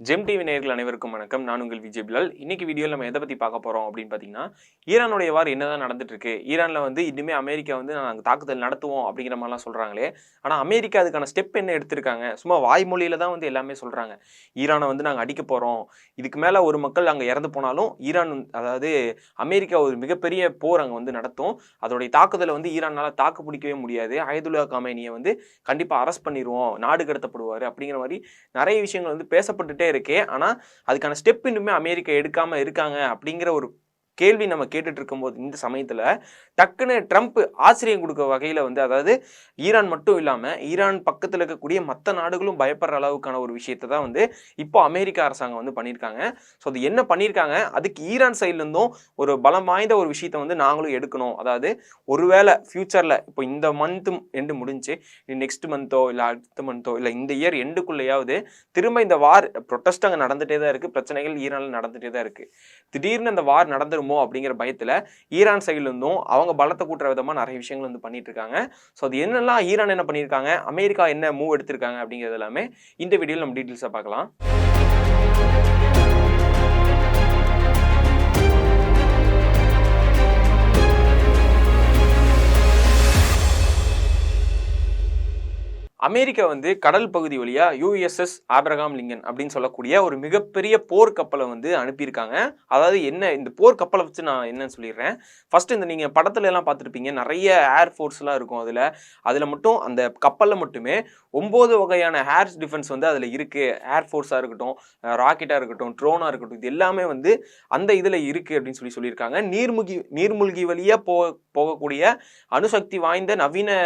GeM TV நேயர்கள் அனைவருக்கும் வணக்கம். நான் உங்கள் விஜய் பிலால். இன்னைக்கு வீடியோவில் நம்ம எதை பற்றி பார்க்க போகிறோம் அப்படின்னு பார்த்தீங்கன்னா, ஈரானுடைய வார் என்னதான் நடந்துட்டு இருக்கு. ஈரானில் வந்து இனிமேல் அமெரிக்கா வந்து நாங்கள் தாக்குதல் நடத்துவோம் அப்படிங்கிற மாதிரிலாம் சொல்கிறாங்களே. ஆனால் அமெரிக்கா அதுக்கான ஸ்டெப் என்ன எடுத்திருக்காங்க? சும்மா வாய்மொழியில தான் வந்து எல்லாமே சொல்கிறாங்க. ஈரானை வந்து நாங்கள் அடிக்க போகிறோம். இதுக்கு மேலே ஒரு மக்கள் அங்கே இறந்து போனாலும் ஈரான் அதாவது அமெரிக்கா ஒரு மிகப்பெரிய போர் அங்கே வந்து நடத்தும். அதோடைய தாக்குதலை வந்து ஈரானால் தாக்கு பிடிக்கவே முடியாது. அயதுல்லா காமேனியை வந்து கண்டிப்பாக அரெஸ்ட் பண்ணிடுவோம், நாடு கடத்தப்படுவார் அப்படிங்கிற மாதிரி நிறைய விஷயங்கள் வந்து பேசப்பட்டுட்டே இருக்கே. ஆனா அதுக்கான ஸ்டெப் இன்னுமே அமெரிக்கா எடுக்காம இருக்காங்க அப்படிங்கிற ஒரு கேள்வி நம்ம கேட்டுட்டு இருக்கும்போது இந்த சமயத்துல டக்குன்னு ட்ரம்ப் ஆச்சரியம் கொடுக்க வகையில வந்து அதாவது ஈரான் மட்டும் இல்லாம ஈரான் பக்கத்துல இருக்கக்கூடிய மற்ற நாடுகளும் பயப்படுற அளவுக்கான ஒரு விஷயத்தை தான் வந்து இப்போ அமெரிக்கா அரசாங்கம் வந்து பண்ணியிருக்காங்க. ஸோ அது என்ன பண்ணியிருக்காங்க, அதுக்கு ஈரான் சைட்ல இருந்தும் ஒரு பலம் வாய்ந்த ஒரு விஷயத்த வந்து நாங்களும் எடுக்கணும். அதாவது ஒருவேளை ஃபியூச்சர்ல இப்போ இந்த மந்த் எண்டு முடிஞ்சு நெக்ஸ்ட் மந்தோ இல்லை அடுத்த மந்தோ இல்லை இந்த இயர் எண்டுக்குள்ளேயாவது திரும்ப இந்த வார் ப்ரொட்டஸ்ட் அங்கே நடந்துகிட்டே தான் இருக்குது, பிரச்சனைகள் ஈரானில் நடந்துகிட்டே தான் இருக்குது. திடீர்னு அந்த வார் நடந்துருமோ அப்படிங்கிற பயத்தில் ஈரான் சைடில் இருந்தும் அவங்க பலத்தை கூட்டுற விதமாக நிறைய விஷயங்கள் வந்து பண்ணிட்டு இருக்காங்க. ஸோ அது என்னெல்லாம் ஈரான் என்ன பண்ணியிருக்காங்க, அமெரிக்கா என்ன மூவ் எடுத்திருக்காங்க அப்படிங்கிறது எல்லாமே இந்த வீடியோவில் நம்ம டீட்டெயில்ஸாக பார்க்கலாம். அமெரிக்கா வந்து கடல் பகுதி வழியா யுஎஸ்எஸ் ஆப்ரஹாம் லிங்கன் அப்படின்னு சொல்லக்கூடிய ஒரு மிகப்பெரிய போர் கப்பலை வந்து அனுப்பியிருக்காங்க. அதாவது என்ன இந்த போர் கப்பலை வச்சு நான் என்னன்னு சொல்லிடுறேன். ஃபர்ஸ்ட் இந்த நீங்க படத்துல எல்லாம் பார்த்துருப்பீங்க, நிறைய ஏர் ஃபோர்ஸ்லாம் இருக்கும். அதுல மட்டும் அந்த கப்பல்ல மட்டுமே 9 வகையான ஏர் டிஃபென்ஸ் வந்து அதுல இருக்கு. ஏர் ஃபோர்ஸா இருக்கட்டும், ராக்கெட்டா இருக்கட்டும், ட்ரோனா இருக்கட்டும், இது எல்லாமே வந்து அந்த இதுல இருக்கு அப்படின்னு சொல்லியிருக்காங்க. நீர்மூழ்கி வழியா போகக்கூடிய அணுசக்தி வாய்ந்த நவீன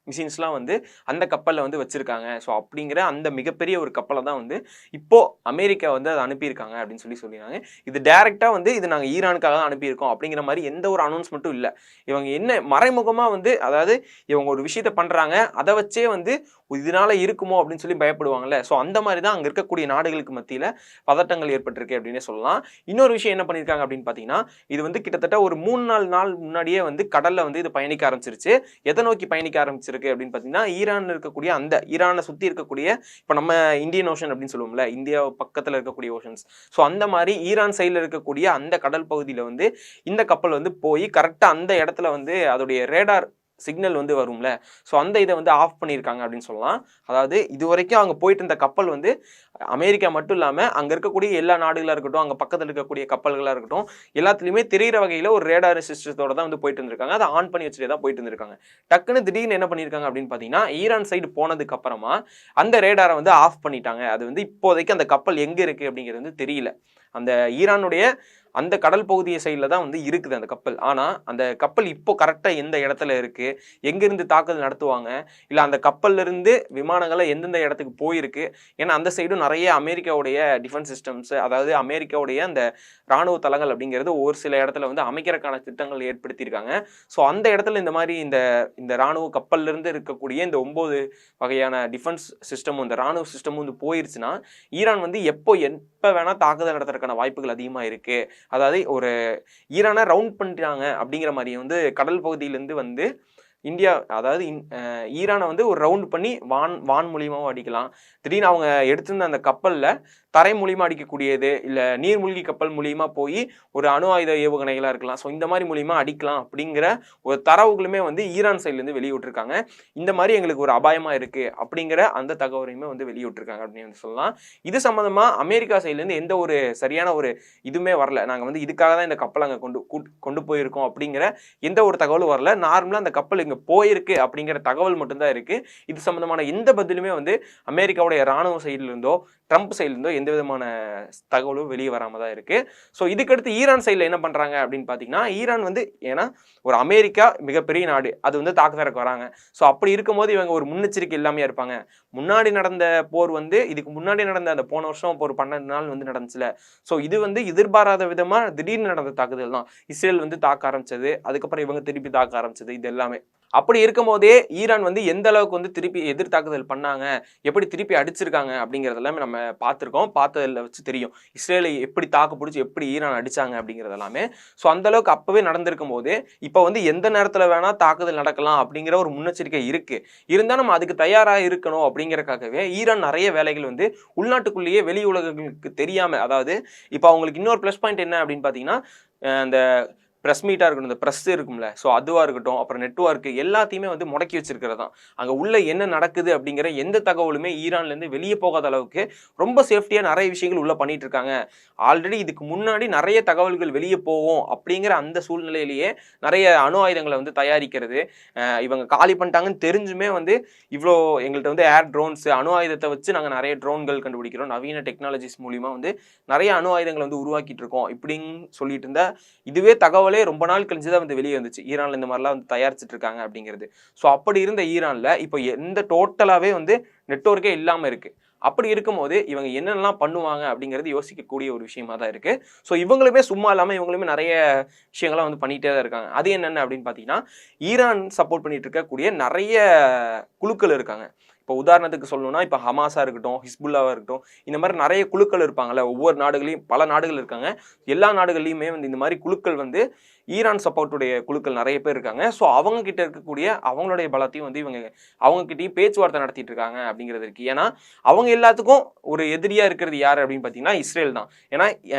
மிஷின்ஸ்லாம் வந்து அந்த கப்பலில் வந்து வச்சுருக்காங்க. ஸோ அப்படிங்கிற அந்த மிகப்பெரிய ஒரு கப்பலை தான் வந்து இப்போது அமெரிக்கா வந்து அதை அனுப்பியிருக்காங்க அப்படின்னு சொல்லியிருக்காங்க. இது டைரெக்டாக வந்து இது நாங்கள் ஈரானுக்காக தான் அனுப்பியிருக்கோம் அப்படிங்கிற மாதிரி எந்த ஒரு அனௌன்ஸ்மெண்ட்டும் இல்லை. இவங்க என்ன மறைமுகமாக வந்து அதாவது இவங்க ஒரு விஷயத்த பண்ணுறாங்க, அதை வச்சே வந்து இதனால இருக்குமோ அப்படின்னு சொல்லி பயப்படுவாங்கல்ல. ஸோ அந்த மாதிரி தான் அங்கே இருக்கக்கூடிய நாடுகளுக்கு மத்தியில் பதட்டங்கள் ஏற்பட்டிருக்கு அப்படின்னே சொல்லலாம். இன்னொரு விஷயம் என்ன பண்ணியிருக்காங்க அப்படின்னு பார்த்தீங்கன்னா, இது வந்து கிட்டத்தட்ட ஒரு 3-4 நாள் முன்னாடியே வந்து கடலில் வந்து இது பயணிக்க ஆரம்பிச்சிருச்சு. எதை நோக்கி பயணிக்க ஆரம்பிச்சிருக்கு அப்படின்னு பார்த்தீங்கன்னா, ஈரான் இருக்கக்கூடிய அந்த ஈரானை சுற்றி இருக்கக்கூடிய இப்போ நம்ம இந்தியன் ஓஷன் அப்படின்னு சொல்லுவோம்ல, இந்தியா பக்கத்தில் இருக்கக்கூடிய ஓஷன்ஸ். ஸோ அந்த மாதிரி ஈரான் சைடில் இருக்கக்கூடிய அந்த கடல் பகுதியில் வந்து இந்த கப்பல் வந்து போய் கரெக்டாக அந்த இடத்துல வந்து அதோடைய ரேடார் சிக்னல் வந்து வரும்ல, ஸோ அந்த இதை வந்து ஆஃப் பண்ணியிருக்காங்க அப்படின்னு சொல்லலாம். அதாவது இது வரைக்கும் அங்கே போயிட்டு இருந்த கப்பல் வந்து அமெரிக்கா மட்டும் இல்லாமல் அங்கே இருக்கக்கூடிய எல்லா நாடுகளாக இருக்கட்டும், அங்கே பக்கத்தில் இருக்கக்கூடிய கப்பல்களாக இருக்கட்டும், எல்லாத்துலேயுமே தெரிகிற வகையில் ஒரு ரேடார் சிஸ்டத்தோட தான் வந்து போயிட்டு இருந்திருக்காங்க. அதை ஆன் பண்ணி வச்சுட்டு தான் போயிட்டு இருந்திருக்காங்க. டக்குன்னு திடீர்னு என்ன பண்ணியிருக்காங்க அப்படின்னு பார்த்தீங்கன்னா, ஈரான் சைடு போனதுக்கு அப்புறமா அந்த ரேடாரை வந்து ஆஃப் பண்ணிட்டாங்க. அது வந்து இப்போதைக்கு அந்த கப்பல் எங்கே இருக்குது அப்படிங்கிறது வந்து தெரியல. அந்த ஈரானுடைய அந்த கடல் பகுதியை சைடில் தான் வந்து இருக்குது அந்த கப்பல். ஆனால் அந்த கப்பல் இப்போ கரெக்டாக எந்த இடத்துல இருக்குது, எங்கேருந்து தாக்குதல் நடத்துவாங்க, இல்லை அந்த கப்பல்லேருந்து விமானங்களை எந்தெந்த இடத்துக்கு போயிருக்கு. ஏன்னா அந்த சைடும் நிறைய அமெரிக்காவுடைய டிஃபென்ஸ் சிஸ்டம்ஸ், அதாவது அமெரிக்காவுடைய அந்த இராணுவ தளங்கள் அப்படிங்கிறது ஒரு சில இடத்துல வந்து அமைக்கிறதுக்கான திட்டங்கள் ஏற்படுத்தியிருக்காங்க. ஸோ அந்த இடத்துல இந்த மாதிரி இந்த இராணுவ கப்பல்லேருந்து இருக்கக்கூடிய இந்த 9 வகையான டிஃபென்ஸ் சிஸ்டமும் இந்த இராணுவ சிஸ்டமும் வந்து போயிருச்சுன்னா ஈரான் வந்து எப்போ வேணால் தாக்குதல் நடத்துறதுக்கான வாய்ப்புகள் அதிகமாக இருக்குது. அதாவது ஒரு ஈரானை ரவுண்ட் பண்ணிட்டாங்க அப்படிங்கிற மாதிரி வந்து கடல் பகுதியிலேருந்து வந்து இந்தியா அதாவது ஈரானை வந்து ஒரு ரவுண்ட் பண்ணி வான் மூலியமாகவும் அடிக்கலாம். திடீர்னு அவங்க எடுத்திருந்த அந்த கப்பலில் தரை மூலியமாக அடிக்கக்கூடியது, இல்லை நீர்மூழ்கி கப்பல் மூலியமாக போய் ஒரு அணு ஆயுத ஏவுகணைகளாக இருக்கலாம். ஸோ இந்த மாதிரி மூலியமாக அடிக்கலாம் அப்படிங்கிற ஒரு தரவுகளுமே வந்து ஈரான் சைட்லேருந்து வெளியிட்டிருக்காங்க. இந்த மாதிரி எங்களுக்கு ஒரு அபாயமாக இருக்குது அப்படிங்கிற அந்த தகவலையுமே வந்து வெளியிட்டிருக்காங்க அப்படின்னு சொல்லலாம். இது சம்மந்தமாக அமெரிக்கா சைட்லேருந்து எந்த ஒரு சரியான ஒரு இதுவுமே வரல. நாங்கள் வந்து இதுக்காக தான் இந்த கப்பல் அங்கே கொண்டு போயிருக்கோம் அப்படிங்கிற எந்த ஒரு தகவலும் வரல. நார்மலாக அந்த கப்பல் இங்கே போயிருக்கு அப்படிங்கிற தகவல் மட்டும்தான் இருக்குது. இது சம்மந்தமான எந்த பதிலுமே வந்து அமெரிக்காவுடைய இராணுவ சைட்லேருந்தோ ட்ரம்ப் சைட்லேருந்தோ எந்த விதமான தகவலும் வெளியே வராமல் தான் இருக்குது. ஸோ இதுக்கடுத்து ஈரான் சைடில் என்ன பண்ணுறாங்க அப்படின்னு பார்த்தீங்கன்னா, ஈரான் வந்து ஏன்னா ஒரு அமெரிக்கா மிகப்பெரிய நாடு, அது வந்து தாக்குதலுக்கு வராங்க. ஸோ அப்படி இருக்கும்போது இவங்க ஒரு முன்னெச்சரிக்கை எல்லாமே இருப்பாங்க. முன்னாடி நடந்த போர் வந்து இதுக்கு முன்னாடி நடந்த அந்த போன வருஷம் ஒரு 12 நாள் வந்து நடந்துச்சுல. ஸோ இது வந்து எதிர்பாராத விதமாக திடீர்னு நடந்த தாக்குதல் தான். இஸ்ரேல் வந்து தாக்க ஆரம்பிச்சது, அதுக்கப்புறம் இவங்க திருப்பி தாக்க ஆரம்பிச்சது, இது எல்லாமே. அப்படி இருக்கும் போதே ஈரான் வந்து எந்த அளவுக்கு வந்து திருப்பி எதிர்த்தாக்குதல் பண்ணாங்க, எப்படி திருப்பி அடிச்சிருக்காங்க அப்படிங்கிறது எல்லாமே நம்ம பார்த்துருக்கோம். பார்த்ததில் வச்சு தெரியும். இஸ்ரேலை எப்படி தாக்கு பிடிச்சி எப்படி ஈரான் அடிச்சாங்க அப்படிங்கிறது எல்லாமே. ஸோ அந்த அளவுக்கு அப்பவே நடந்திருக்கும் போது இப்போ வந்து எந்த நேரத்தில் வேணா தாக்குதல் நடக்கலாம் அப்படிங்கிற ஒரு முன்னெச்சரிக்கை இருக்கு. இருந்தால் நம்ம அதுக்கு தயாராக இருக்கணும் அப்படிங்கிறக்காகவே ஈரான் நிறைய வேலைகள் வந்து உள்நாட்டுக்குள்ளேயே வெளி உலகங்களுக்கு தெரியாம, அதாவது இப்போ அவங்களுக்கு இன்னொரு ப்ளஸ் பாயிண்ட் என்ன அப்படின்னு பார்த்தீங்கன்னா, அந்த ப்ரெஸ் மீட்டாக இருக்கட்டும், இந்த ப்ரெஸ் இருக்கும்ல, ஸோ அதுவாக இருக்கட்டும், அப்புறம் நெட்வொர்க்கு எல்லாத்தையுமே வந்து முடக்கி வச்சிருக்கிறது தான். அங்கே உள்ள என்ன நடக்குது அப்படிங்கிற எந்த தகவலுமே ஈரான்லேருந்து வெளியே போகாத அளவுக்கு ரொம்ப சேஃப்டியாக நிறைய விஷயங்கள் உள்ள பண்ணிட்டு இருக்காங்க. ஆல்ரெடி இதுக்கு முன்னாடி நிறைய தகவல்கள் வெளியே போகும் அப்படிங்கிற அந்த சூழ்நிலையிலேயே நிறைய அணு ஆயுதங்களை வந்து தயாரிக்கிறது, இவங்க காலி பண்ணிட்டாங்கன்னு தெரிஞ்சுமே வந்து இவ்வளோ எங்கள்கிட்ட வந்து ஏர் ட்ரோன்ஸ் அணு ஆயுதத்தை வச்சு நாங்கள் நிறைய ட்ரோன்கள் கண்டுபிடிக்கிறோம், நவீன டெக்னாலஜிஸ் மூலிமா வந்து நிறைய அணு ஆயுதங்களை வந்து உருவாக்கிட்டு இருக்கோம் இப்படின்னு சொல்லிட்டு இருந்தா, இதுவே தகவலே ரொம்ப நாள் கழிஞ்சு தான் வந்து வெளியே வந்துச்சு ஈரான்ல இந்த மாதிரிலாம் வந்து தயாரிச்சுட்டு இருக்காங்க அப்படிங்கிறது. ஸோ அப்படி இருந்த ஈரான்ல இப்போ எந்த டோட்டலாவே வந்து நெட்வொர்க்கே இல்லாம இருக்கு. அப்படி இருக்கும்போது இவங்க என்னென்னலாம் பண்ணுவாங்க அப்படிங்கிறது யோசிக்கக்கூடிய ஒரு விஷயமா தான் இருக்கு. ஸோ இவங்களுமே சும்மா இல்லாமல் இவங்களுமே நிறைய விஷயங்கள்லாம் வந்து பண்ணிகிட்டே தான் இருக்காங்க. அது என்னென்ன அப்படின்னு பார்த்தீங்கன்னா, ஈரான் சப்போர்ட் பண்ணிட்டு இருக்கக்கூடிய நிறைய குழுக்கள் இருக்காங்க. இப்போ உதாரணத்துக்கு சொல்லணும்னா, இப்போ ஹமாஸாக இருக்கட்டும், ஹிஸ்புல்லாவாக இருக்கட்டும், இந்த மாதிரி நிறைய குழுக்கள் இருப்பாங்கல்ல. ஒவ்வொரு நாடுகளையும் பல நாடுகள் இருக்காங்க. எல்லா நாடுகள்லையுமே வந்து இந்த மாதிரி குழுக்கள் வந்து ஈரான் சப்போர்ட்டுடைய குழுக்கள் நிறைய பேர் இருக்காங்க. ஸோ அவங்க கிட்ட இருக்கக்கூடிய அவங்களுடைய பலத்தையும் வந்து இவங்க அவங்க கிட்டேயும் பேச்சுவார்த்தை நடத்திட்டு இருக்காங்க அப்படிங்கிறது இருக்கு. ஏன்னா அவங்க எல்லாத்துக்கும் ஒரு எதிரியா இருக்கிறது யார் அப்படின்னு பார்த்தீங்கன்னா இஸ்ரேல் தான். ஏன்னா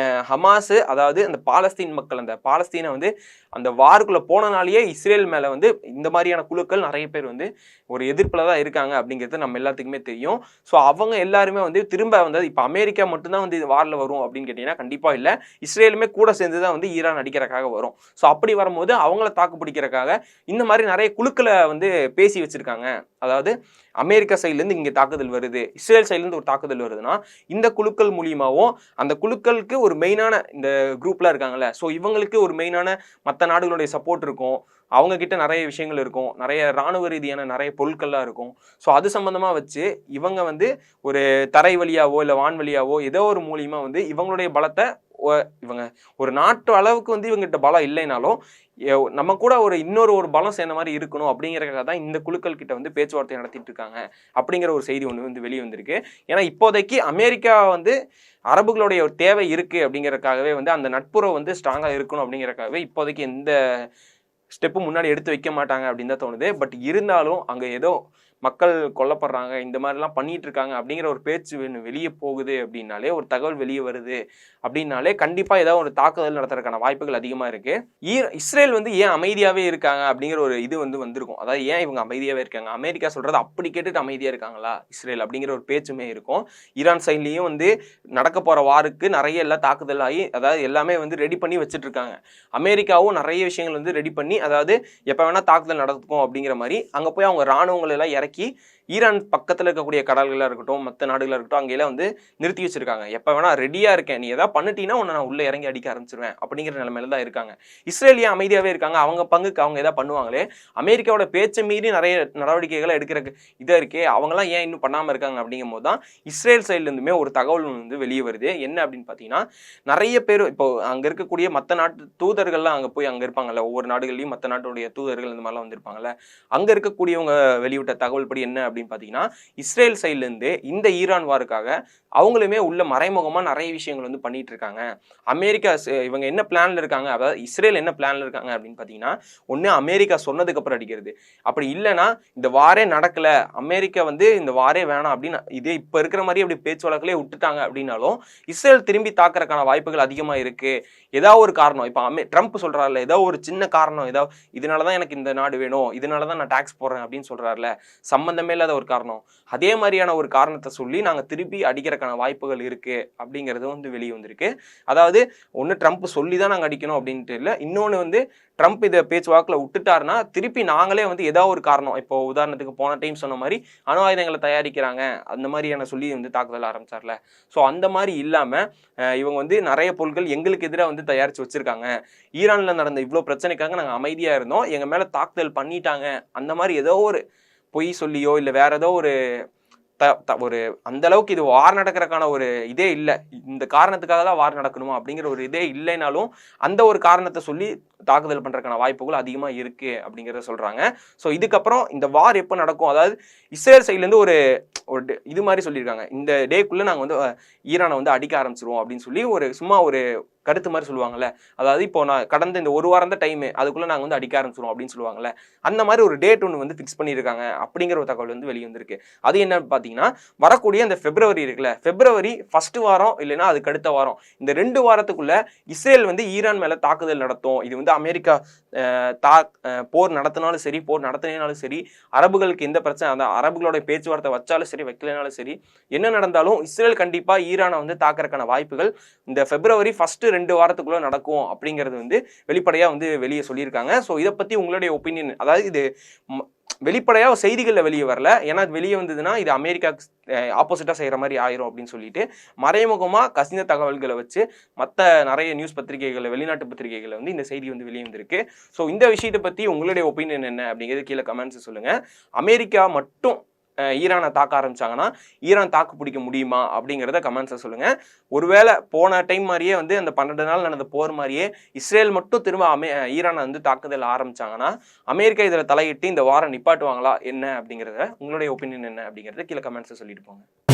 ஹமாஸ், அதாவது அந்த பாலஸ்தீன் மக்கள், அந்த பாலஸ்தீனை வந்து அந்த வாருக்குள்ள போனனாலேயே இஸ்ரேல் மேல வந்து இந்த மாதிரியான குழுக்கள் நிறைய பேர் வந்து ஒரு எதிர்ப்புல தான் இருக்காங்க அப்படிங்கிறது நம்ம எல்லாத்துக்குமே தெரியும். ஸோ அவங்க எல்லாருமே வந்து திரும்ப வந்து இப்போ அமெரிக்கா மட்டும்தான் வந்து இது வாரில் வரும் அப்படின்னு கேட்டீங்கன்னா கண்டிப்பா இல்லை. இஸ்ரேலுமே கூட சேர்ந்து தான் வந்து ஈரான் அடிக்கிறக்காக வரும். ஸோ அப்படி வரும்போது அவங்கள தாக்கு பிடிக்கிறக்காக இந்த மாதிரி நிறைய குழுக்களை வந்து பேசி வச்சிருக்காங்க. அதாவது அமெரிக்கா சைட்லேருந்து இங்கே தாக்குதல் வருது, இஸ்ரேல் சைட்லேருந்து ஒரு தாக்குதல் வருதுன்னா இந்த குழுக்கள் மூலியமாகவும் அந்த குழுக்களுக்கு ஒரு மெயினான இந்த குரூப்லாம் இருக்காங்கல்ல, ஸோ இவங்களுக்கு ஒரு மெயினான மற்ற நாடுகளுடைய சப்போர்ட் இருக்கும், அவங்க கிட்ட நிறைய விஷயங்கள் இருக்கும், நிறைய இராணுவ ரீதியான நிறைய பொருட்கள்லாம் இருக்கும். ஸோ அது சம்மந்தமாக வச்சு இவங்க வந்து ஒரு தரை வழியாவோ இல்லை வான் வழியாவோ ஏதோ ஒரு மூலியமாக வந்து இவங்களுடைய பலத்தை இவங்க ஒரு நாட்டு அளவுக்கு வந்து இவங்ககிட்ட பலம் இல்லைனாலும் நம்ம கூட இன்னொரு பலம் சேர்ந்த மாதிரி இருக்கணும் அப்படிங்கிறதுக்காக தான் இந்த குழுக்கள் கிட்ட வந்து பேச்சுவார்த்தை நடத்திட்டு இருக்காங்க அப்படிங்கிற ஒரு செய்தி ஒன்று வந்து வெளியே வந்திருக்கு. ஏன்னா இப்போதைக்கு அமெரிக்கா வந்து அரபுகளுடைய ஒரு தேவை இருக்கு அப்படிங்கிறதுக்காகவே வந்து அந்த நட்புறவு வந்து ஸ்ட்ராங்காக இருக்கணும் அப்படிங்கிறதுக்காகவே இப்போதைக்கு எந்த ஸ்டெப்பும் முன்னாடி எடுத்து வைக்க மாட்டாங்க அப்படின்னு தான் தோணுது. பட் இருந்தாலும் அங்கே ஏதோ மக்கள் கொல்லப்படுறாங்க, இந்த மாதிரிலாம் பண்ணிட்டு இருக்காங்க அப்படிங்கிற ஒரு பேச்சு வெளியே போகுது அப்படின்னாலே, ஒரு தகவல் வெளியே வருது அப்படின்னாலே கண்டிப்பாக ஏதாவது ஒரு தாக்குதல் நடத்துறதுக்கான வாய்ப்புகள் அதிகமாக இருக்கு. இஸ்ரேல் வந்து ஏன் அமைதியாகவே இருக்காங்க அப்படிங்கிற ஒரு இது வந்து வந்திருக்கும். அதாவது ஏன் இவங்க அமைதியாகவே இருக்காங்க, அமெரிக்கா சொல்றது அப்படி கேட்டுட்டு அமைதியாக இருக்காங்களா இஸ்ரேல் அப்படிங்கிற ஒரு பேச்சுமே இருக்கும். ஈரான் சைட்லேயும் வந்து நடக்க போகிற வாருக்கு நிறைய எல்லாம் தாக்குதல் ஆகி, அதாவது எல்லாமே வந்து ரெடி பண்ணி வச்சுட்டு இருக்காங்க. அமெரிக்காவும் நிறைய விஷயங்கள் வந்து ரெடி பண்ணி, அதாவது எப்போ வேணால் தாக்குதல் நடக்கும் அப்படிங்கிற மாதிரி அங்கே போய் அவங்க இராணுவங்கள் எல்லாம் இறக்கி ஈரான் பக்கத்தில் இருக்கக்கூடிய கடல்களாக இருக்கட்டும், மற்ற நாடுகளாக இருக்கட்டும், அங்கெல்லாம் வந்து நிறுத்தி வச்சிருக்காங்க. எப்போ வேணா ரெடியாக இருக்கேன், நீ எதாவது பண்ணிட்டீங்கன்னா உன்னை நான் உள்ளே இறங்கி அடிக்க ஆரம்பிச்சிருவேன் அப்படிங்கிற நிலைமையில தான் இருக்காங்க. இஸ்ரேலியா அமைதியாகவே இருக்காங்க, அவங்க பங்குக்கு அவங்க எதாவது பண்ணுவாங்களே. அமெரிக்காவோட பேச்சை மீறி நிறைய நடவடிக்கைகளை எடுக்கிறதுக்கு இதாக இருக்கே, அவங்களாம் ஏன் இன்னும் பண்ணாமல் இருக்காங்க அப்படிங்கும் போது தான் இஸ்ரேல் சைட்லேருந்துமே ஒரு தகவல் வந்து வெளியே வருது. என்ன அப்படின்னு பார்த்தீங்கன்னா, நிறைய பேர் இப்போ அங்கே இருக்கக்கூடிய மற்ற நாட்டு தூதர்கள்லாம் அங்கே போய் அங்கே இருப்பாங்கல்ல, ஒவ்வொரு நாடுகள்லையும் மற்ற நாட்டுடைய தூதர்கள் இந்த மாதிரிலாம் வந்திருப்பாங்கல்ல, அங்கே இருக்கக்கூடியவங்க வெளியிட்ட தகவல் படி என்ன அப்படின்னு பார்த்தீங்கன்னா, இஸ்ரேல் சைட்லேருந்து இந்த ஈரான் வாருக்காக அவங்களுமே உள்ள மறைமுகமாக நிறைய விஷயங்கள் வந்து பண்ணிட்டு இருக்காங்க. அமெரிக்கா இவங்க என்ன பிளான்ல இருக்காங்க, அதாவது இஸ்ரேல் என்ன பிளான்ல இருக்காங்க அப்படின்னு பார்த்தீங்கன்னா, ஒன்று அமெரிக்கா சொன்னதுக்கு அப்புறம் அடிக்கிறது, அப்படி இல்லைன்னா இந்த வாரே நடக்கல, அமெரிக்கா வந்து இந்த வாரே வேணாம் அப்படின்னு இதே இப்போ இருக்கிற மாதிரி அப்படி பேச்சு வழக்கிலே விட்டுட்டாங்க அப்படின்னாலும் இஸ்ரேல் திரும்பி தாக்குறதுக்கான வாய்ப்புகள் அதிகமாக இருக்கு. ஏதாவது ஒரு காரணம், இப்போ ட்ரம்ப் சொல்றாருல, ஏதோ ஒரு சின்ன காரணம், ஏதாவது இதனால தான் எனக்கு இந்த நாடு வேணும், இதனால தான் நான் டாக்ஸ் போடுறேன் அப்படின்னு சொல்றாருல, சம்பந்தமே இல்லாத ஒரு காரணம், அதே மாதிரியான ஒரு காரணத்தை சொல்லி நாங்கள் திருப்பி அடிக்கிறதுக்கான வாய்ப்புகள் இருக்கு அப்படிங்கிறது வந்து வெளியே வந்திருக்கு. அதாவது ஒன்று ட்ரம்ப் சொல்லி தான் நாங்கள் அடிக்கணும் அப்படின்ட்டு இல்லை, இன்னொன்று வந்து ட்ரம்ப் இதை பேச்சுவாக்கில் விட்டுட்டாருன்னா திருப்பி நாங்களே வந்து ஏதாவது ஒரு காரணம், இப்போ உதாரணத்துக்கு போன டைம் சொன்ன மாதிரி அணு ஆயுதங்களை தயாரிக்கிறாங்க அந்த மாதிரியான சொல்லி வந்து தாக்குதல் ஆரம்பிச்சார்ல, ஸோ அந்த மாதிரி இல்லாமல் இவங்க வந்து நிறைய பொருட்கள் எங்களுக்கு எதிராக வந்து தயாரித்து வச்சுருக்காங்க, ஈரானில் நடந்த இவ்வளோ பிரச்சனைக்காக நாங்கள் அமைதியாக இருந்தோம், எங்கள் மேலே தாக்குதல் பண்ணிட்டாங்க, அந்த மாதிரி ஏதோ ஒரு பொய் சொல்லியோ இல்லை வேற ஏதோ ஒரு ஒரு அந்த அளவுக்கு இது வார் நடக்கிறதுக்கான ஒரு இதே இல்லை, இந்த காரணத்துக்காக தான் வார் நடக்கணுமா அப்படிங்கிற ஒரு இதே இல்லைனாலும் அந்த ஒரு காரணத்தை சொல்லி தாக்குதல் பண்றதுக்கான வாய்ப்புகள் அதிகமா இருக்கு அப்படிங்கிறத சொல்றாங்க. ஸோ இதுக்கப்புறம் இந்த வார் எப்போ நடக்கும், அதாவது இஸ்ரேல் சைட்ல இருந்து ஒரு இது மாதிரி சொல்லியிருக்காங்க, இந்த டேக்குள்ள நாங்க வந்து ஈரானை வந்து அடிக்க ஆரம்பிச்சிருவோம் அப்படின்னு சொல்லி சும்மா ஒரு கருத்து மாதிரி சொல்லுவாங்கல்ல, அதாவது இப்போ நான் கடந்த இந்த ஒரு வாரம் தான் டைம், அதுக்குள்ள நாங்க வந்து அடிக்க ஆரம்பிச்சிருவோம் அப்படின்னு சொல்லுவாங்கல்ல, அந்த மாதிரி ஒரு டேட் ஒன்று வந்து ஃபிக்ஸ் பண்ணியிருக்காங்க அப்படிங்கிற ஒரு தகவல் வந்து வெளியே வந்திருக்கு. அது என்னன்னு பார்த்தீங்கன்னா, வரக்கூடிய இந்த பிப்ரவரி இருக்குல்ல, பிப்ரவரி ஃபர்ஸ்ட் வாரம் இல்லைன்னா அதுக்கு அடுத்த வாரம், இந்த 2 வாரத்துக்குள்ள இஸ்ரேல் வந்து ஈரான் மேல தாக்குதல் நடத்தும். இது வந்து அமெரிக்கா போர் நடத்தினாலும் சரி, போர் நடத்தினாலும் சரி, அரபுகளுக்கு எந்த பிரச்சனை, அந்த அரபுகளோட பேச்சுவார்த்தை வச்சாலும் சரி, வைக்கலனாலும் சரி, என்ன நடந்தாலும் இஸ்ரேல் கண்டிப்பா ஈரானை வந்து தாக்குறதுக்கான வாய்ப்புகள் இந்த பிப்ரவரி ஃபர்ஸ்ட் 2 வாரத்துக்குள்ள நடக்கும் அப்படிங்கிறது வந்து வெளிப்படையா வந்து வெளியே சொல்லியிருக்காங்க. ஸோ இதை பத்தி உங்களுடைய ஒப்பீனியன், அதாவது இது வெளிப்படையா செய்திகள்ல வெளியே வரல, ஏன்னா வெளியே வந்ததுன்னா இது அமெரிக்காவுக்கு ஆப்போசிட்டா செய்யற மாதிரி ஆயிரும் அப்படின்னு சொல்லிட்டு மறைமுகமா கசிந்த தகவல்களை வச்சு மற்ற நிறைய நியூஸ் பத்திரிகைகள், வெளிநாட்டு பத்திரிகைகள் வந்து இந்த செய்தி வந்து வெளியே வந்திருக்கு. ஸோ இந்த விஷயத்தை பத்தி உங்களுடைய ஒப்பீனியன் என்ன அப்படிங்கிறது கீழே கமெண்ட்ஸ் சொல்லுங்க. அமெரிக்கா மட்டும் ஈரானை தாக்க ஆரம்பிச்சாங்கன்னா ஈரான் தாக்கு பிடிக்க முடியுமா அப்படிங்கிறத கமெண்ட்ஸை சொல்லுங்க. ஒருவேளை போன டைம் மாதிரியே வந்து அந்த 12 நாள் நடந்த போர் மாதிரியே இஸ்ரேல் மட்டும் திரும்ப ஈரானை வந்து தாக்குதல் ஆரம்பிச்சாங்கன்னா அமெரிக்கா இதில் தலையிட்டு இந்த வாரம் நிப்பாட்டுவாங்களா என்ன அப்படிங்கிறத உங்களுடைய ஒப்பீனியன் என்ன அப்படிங்கிறத கீழே கமெண்ட்ஸை சொல்லிட்டு போங்க.